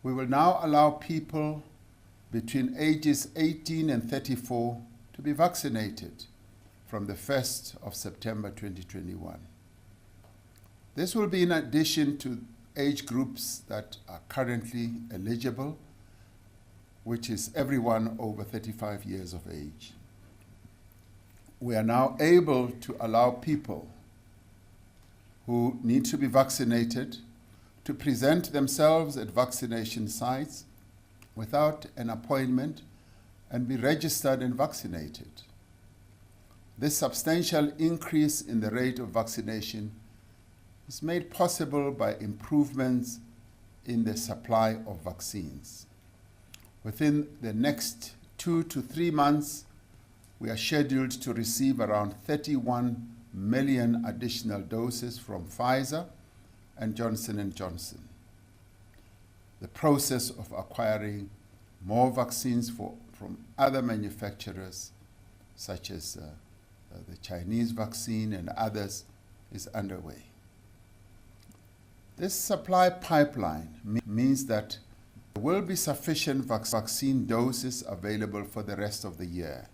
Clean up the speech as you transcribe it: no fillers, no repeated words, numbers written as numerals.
We will now allow people between ages 18 and 34 to be vaccinated from the 1st of September 2021. This will be in addition to age groups that are currently eligible, which is everyone over 35 years of age. We are now able to allow people who need to be vaccinated to present themselves at vaccination sites without an appointment and be registered and vaccinated. This substantial increase in the rate of vaccination is made possible by improvements in the supply of vaccines. Within the next 2 to 3 months, we are scheduled to receive around 31 million additional doses from Pfizer and Johnson & Johnson. The process of acquiring more vaccines from other manufacturers, such as the Chinese vaccine and others, is underway. This supply pipeline means that there will be sufficient vaccine doses available for the rest of the year.